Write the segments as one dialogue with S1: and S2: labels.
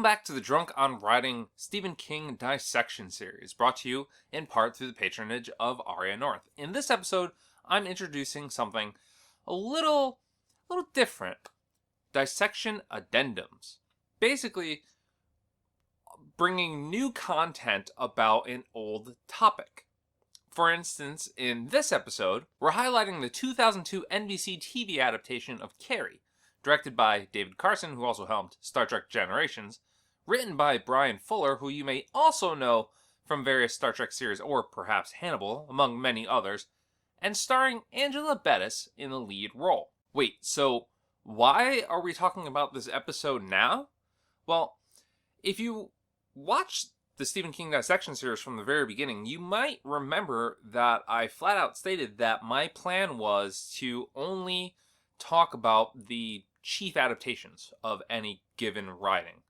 S1: Welcome back to the Drunk on Writing Stephen King Dissection series, brought to you in part through the patronage of Ariya Norinth. In this episode, I'm introducing something a little different. Dissection addendums. Basically, bringing new content about an old topic. For instance, in this episode, we're highlighting the 2002 NBC TV adaptation of CARRIE, directed by David Carson, who also helmed Star Trek Generations, written by Brian Fuller, who you may also know from various Star Trek series, or perhaps Hannibal, among many others, and starring Angela Bettis in the lead role. Wait, so why are we talking about this episode now? Well, if you watch the Stephen King Dissection series from the very beginning, you might remember that I flat out stated that my plan was to only talk about the chief adaptations of any given writing.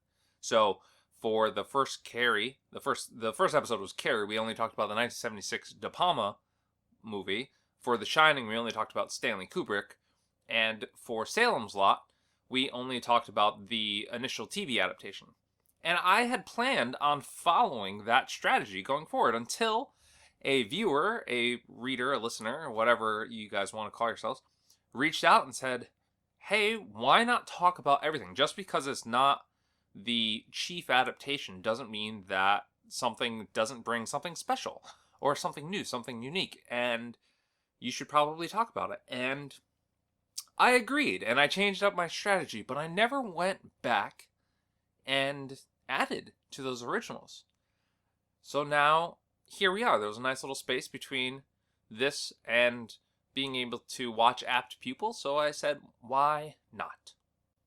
S1: So for the first CARRIE, the first episode was CARRIE, we only talked about the 1976 De Palma movie. For The Shining, we only talked about Stanley Kubrick. And for Salem's Lot, we only talked about the initial TV adaptation. And I had planned on following that strategy going forward until a viewer, a reader, a listener, whatever you guys want to call yourselves, reached out and said, hey, why not talk about everything? Just because it's not the chief adaptation doesn't mean that something doesn't bring something special or something new, something unique, and you should probably talk about it. And I agreed, and I changed up my strategy, but I never went back and added to those originals. So now, here we are. There was a nice little space between this and being able to watch Apt Pupil, so I said, why not?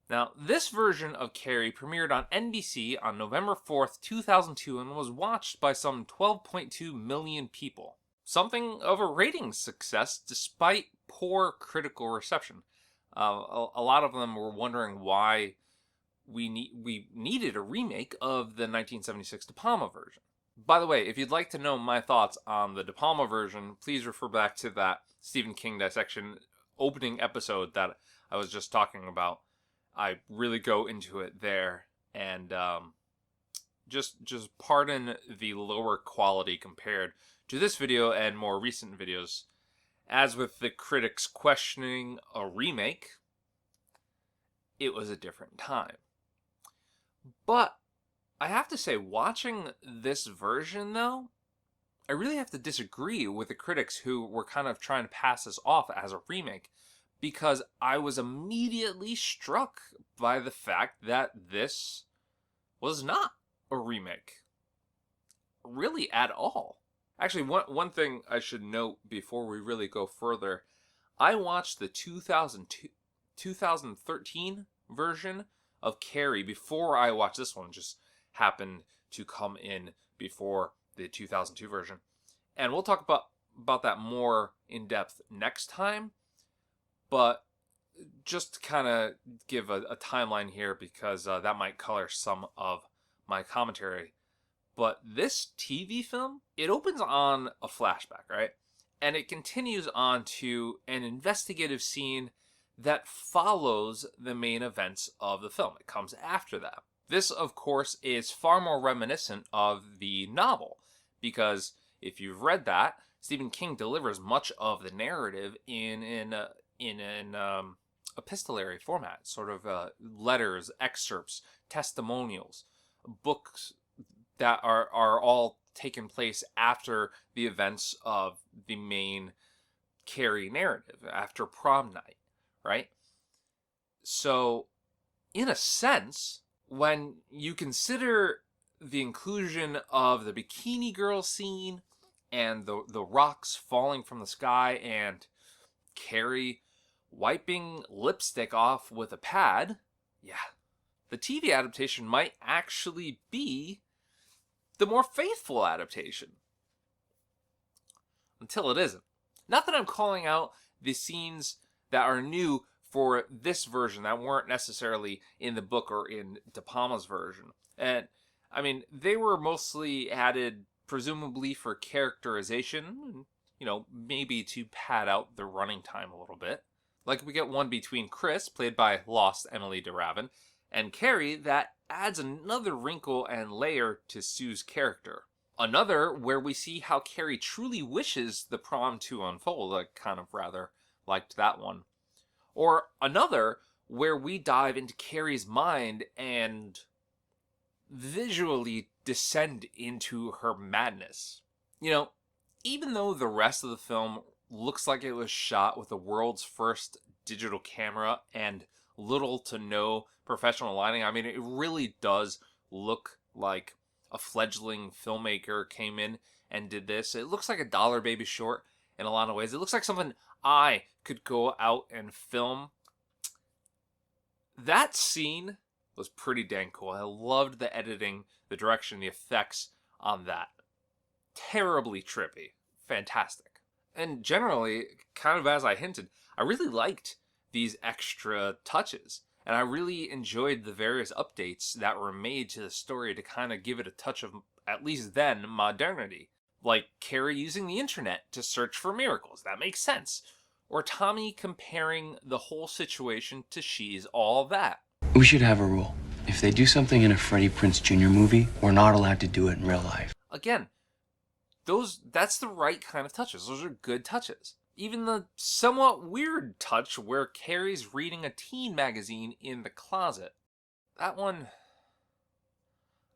S1: Now, this version of CARRIE premiered on NBC on November 4th, 2002, and was watched by some 12.2 million people. Something of a ratings success, despite poor critical reception. A lot of them were wondering why we needed a remake of the 1976 De Palma version. By the way, if you'd like to know my thoughts on the De Palma version, please refer back to that Stephen King Dissection opening episode that I was just talking about. I really go into it there, and just pardon the lower quality compared to this video and more recent videos. As with the critics questioning a remake, it was a different time. But I have to say, watching this version, though, I really have to disagree with the critics who were kind of trying to pass this off as a remake, because I was immediately struck by the fact that this was not a remake. Really at all. Actually, one thing I should note before we really go further, I watched the 2013 version of CARRIE before I watched this one. Just happened to come in before the 2002 version. And we'll talk about that more in depth next time. But just to kind of give a timeline here, because that might color some of my commentary. But this TV film, it opens on a flashback, right? And it continues on to an investigative scene that follows the main events of the film. It comes after that. This, of course, is far more reminiscent of the novel, because if you've read that, Stephen King delivers much of the narrative in an epistolary format, sort of letters, excerpts, testimonials, books that are all taken place after the events of the main CARRIE narrative, after prom night, right? So, in a sense, when you consider the inclusion of the bikini girl scene and the rocks falling from the sky and CARRIE wiping lipstick off with a pad, yeah, the TV adaptation might actually be the more faithful adaptation. Until it isn't. Not that I'm calling out the scenes that are new for this version that weren't necessarily in the book or in De Palma's version. And, I mean, they were mostly added presumably for characterization, maybe to pad out the running time a little bit. Like we get one between Chris, played by lost Emily de Ravin, and CARRIE that adds another wrinkle and layer to Sue's character. Another where we see how Carrie truly wishes the prom to unfold. I kind of rather liked that one. Or another where we dive into Carrie's mind and visually descend into her madness. You know, even though the rest of the film looks like it was shot with the world's first digital camera and little to no professional lighting, I mean, it really does look like a fledgling filmmaker came in and did this. It looks like a Dollar Baby short in a lot of ways. It looks like something I could go out and film. That scene was pretty dang cool. I loved the editing, the direction, the effects on that. Terribly trippy. Fantastic. And generally, kind of as I hinted, I really liked these extra touches. And I really enjoyed the various updates that were made to the story to kind of give it a touch of, at least then, modernity. Like Carrie using the internet to search for miracles. That makes sense. Or Tommy comparing the whole situation to She's All That.
S2: We should have a rule. If they do something in a Freddie Prinze Jr. movie, we're not allowed to do it in real life.
S1: Again, that's the right kind of touches. Those are good touches. Even the somewhat weird touch where Carrie's reading a teen magazine in the closet. That one,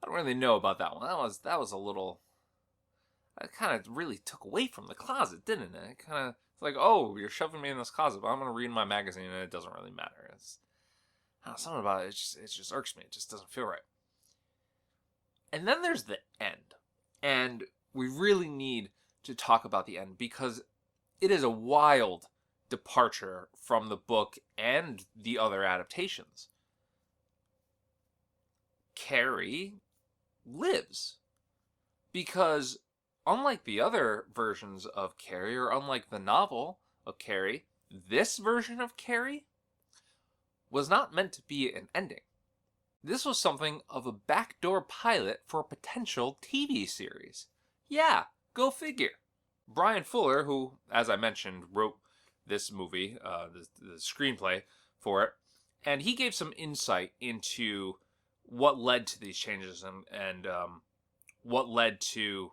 S1: I don't really know about that one. That was a little, that kind of really took away from the closet, didn't it? It kind of, like, oh, you're shoving me in this closet, but I'm going to read my magazine and it doesn't really matter. Something about it just irks me. It just doesn't feel right. And then there's the end. And we really need to talk about the end because it is a wild departure from the book and the other adaptations. Carrie lives. Because unlike the other versions of Carrie, or unlike the novel of Carrie, this version of Carrie was not meant to be an ending. This was something of a backdoor pilot for a potential TV series. Yeah, go figure. Brian Fuller, who, as I mentioned, wrote this movie, the screenplay for it, and he gave some insight into what led to these changes and what led to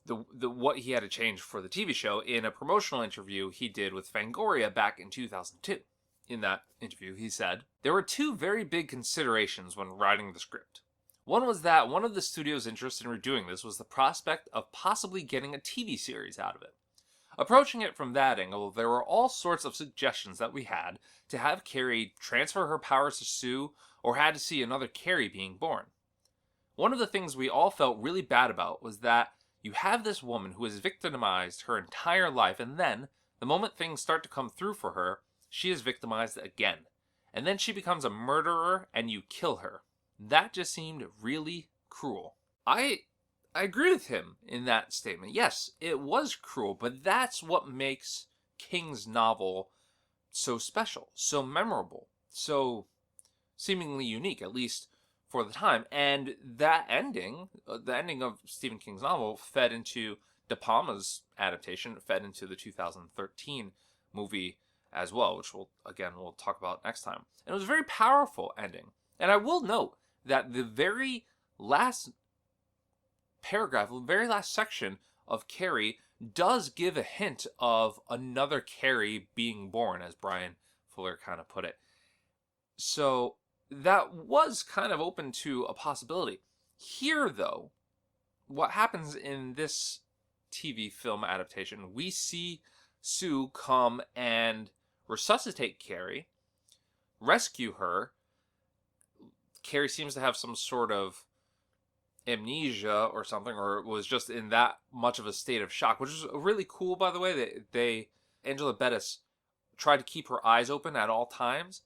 S1: the what he had to change for the TV show in a promotional interview he did with Fangoria back in 2002. In that interview, he said, "There were two very big considerations when writing the script. One was that one of the studio's interests in redoing this was the prospect of possibly getting a TV series out of it. Approaching it from that angle, there were all sorts of suggestions that we had to have Carrie transfer her powers to Sue or had to see another Carrie being born. One of the things we all felt really bad about was that you have this woman who is victimized her entire life, and then, the moment things start to come through for her, she is victimized again. And then she becomes a murderer and you kill her. That just seemed really cruel." I agree with him in that statement. Yes, it was cruel, but that's what makes King's novel so special, so memorable, so seemingly unique, at least for the time. And that ending, the ending of Stephen King's novel, fed into De Palma's adaptation, fed into the 2013 movie as well, which we'll talk about next time. And it was a very powerful ending. And I will note that the very last paragraph, the very last section of Carrie does give a hint of another Carrie being born, as Brian Fuller kind of put it. So that was kind of open to a possibility. Here, though, what happens in this TV film adaptation, we see Sue come and resuscitate Carrie, rescue her. Carrie seems to have some sort of amnesia or something, or was just in that much of a state of shock, which is really cool, by the way. Angela Bettis tried to keep her eyes open at all times,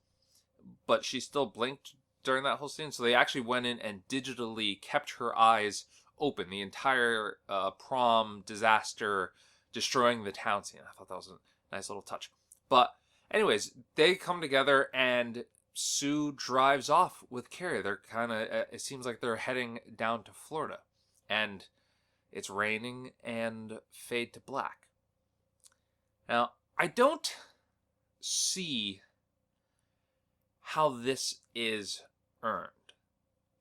S1: but she still blinked during that whole scene. So they actually went in and digitally kept her eyes open the entire prom disaster, destroying the town scene. I thought that was a nice little touch. But anyways, they come together and Sue drives off with Carrie. They're kind of, it seems like they're heading down to Florida. And it's raining and fade to black. Now, I don't see how this is earned.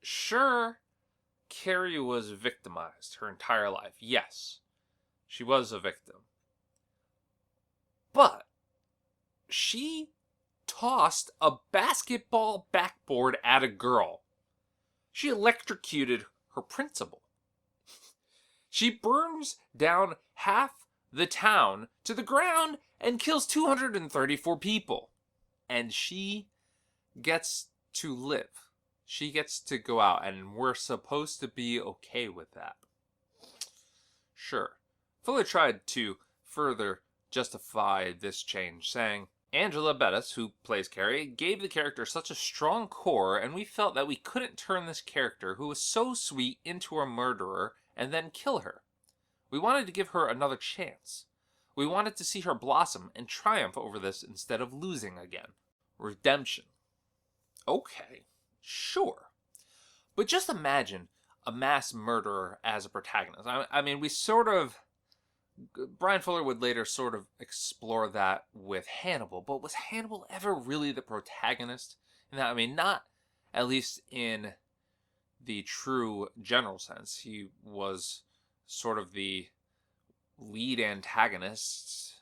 S1: Sure, Carrie was victimized her entire life. Yes, she was a victim. But she tossed a basketball backboard at a girl. She electrocuted her principal. She burns down half the town to the ground and kills 234 people. And she gets to live. She gets to go out, and we're supposed to be okay with that. Sure. Fuller tried to further justify this change, saying, Angela Bettis, who plays Carrie, gave the character such a strong core, and we felt that we couldn't turn this character, who was so sweet, into a murderer and then kill her. We wanted to give her another chance. We wanted to see her blossom and triumph over this instead of losing again. Redemption. Okay, sure. But just imagine a mass murderer as a protagonist. I mean, Brian Fuller would later sort of explore that with Hannibal, but was Hannibal ever really the protagonist? And I mean, not at least in the true general sense. He was sort of the lead antagonist,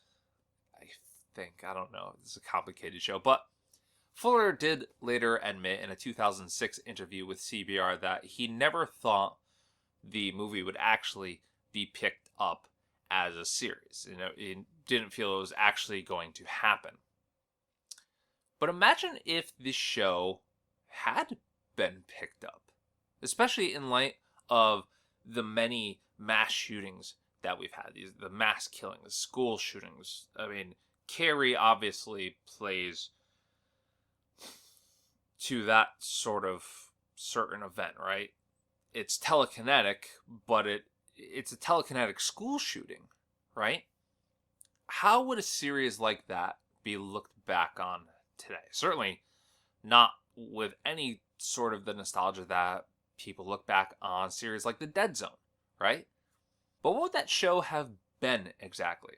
S1: I think. I don't know. It's a complicated show. But Fuller did later admit in a 2006 interview with CBR that he never thought the movie would actually be picked up as a series. He didn't feel it was actually going to happen. But imagine if this show had been picked up, especially in light of the many mass shootings that we've had, the mass killings, school shootings. I mean, Carrie obviously plays to that sort of certain event, right? It's telekinetic, but it's a telekinetic school shooting, right? How would a series like that be looked back on today? Certainly not with any sort of the nostalgia that people look back on series like The Dead Zone, right? But what would that show have been exactly?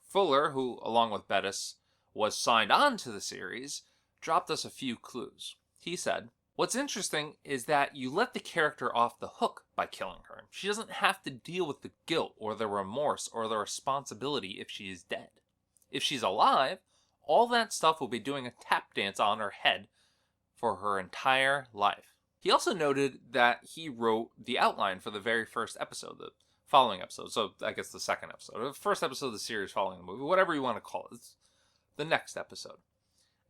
S1: Fuller, who, along with Bettis, was signed on to the series, dropped us a few clues. He said, what's interesting is that you let the character off the hook by killing her. She doesn't have to deal with the guilt or the remorse or the responsibility if she is dead. If she's alive, all that stuff will be doing a tap dance on her head for her entire life. He also noted that he wrote the outline for the very first episode, the following episode, so I guess the second episode, or the first episode of the series following the movie, whatever you want to call it, it's the next episode.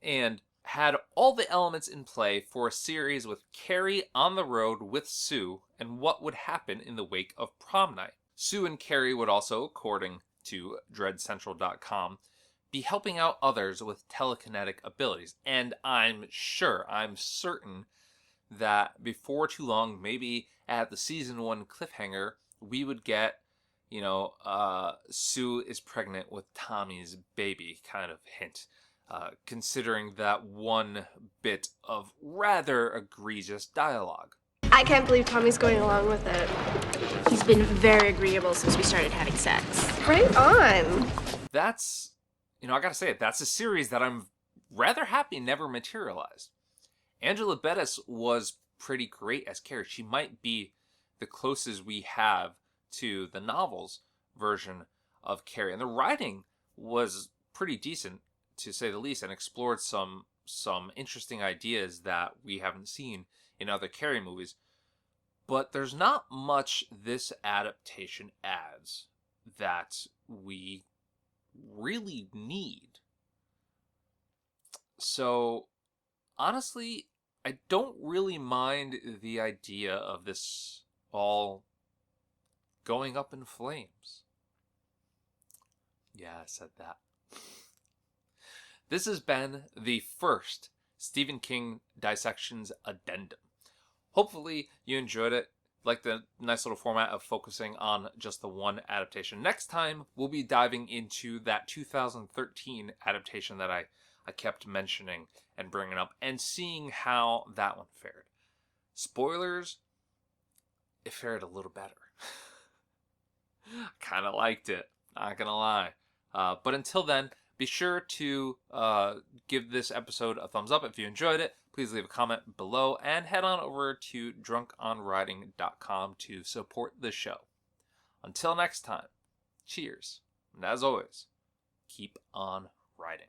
S1: And had all the elements in play for a series with Carrie on the road with Sue and what would happen in the wake of prom night. Sue and Carrie would also, according to DreadCentral.com, be helping out others with telekinetic abilities. And I'm certain that before too long, maybe at the season 1 cliffhanger, we would get, Sue is pregnant with Tommy's baby kind of hint. Considering that one bit of rather egregious dialogue.
S3: I can't believe Tommy's going along with it.
S4: He's been very agreeable since we started having sex.
S3: Right on.
S1: That's, I gotta say it, that's a series that I'm rather happy never materialized. Angela Bettis was pretty great as Carrie. She might be the closest we have to the novel's version of Carrie. And the writing was pretty decent, to say the least, and explored some interesting ideas that we haven't seen in other Carrie movies. But there's not much this adaptation adds that we really need. So, honestly, I don't really mind the idea of this all going up in flames. Yeah, I said that. This has been the first Stephen King Dissections Addendum. Hopefully you enjoyed it. Like the nice little format of focusing on just the one adaptation. Next time, we'll be diving into that 2013 adaptation that I kept mentioning and bringing up and seeing how that one fared. Spoilers, it fared a little better. Kind of liked it, not gonna lie. But until then, be sure to give this episode a thumbs up if you enjoyed it. Please leave a comment below and head on over to drunkonriding.com to support the show. Until next time, cheers. And as always, keep on riding.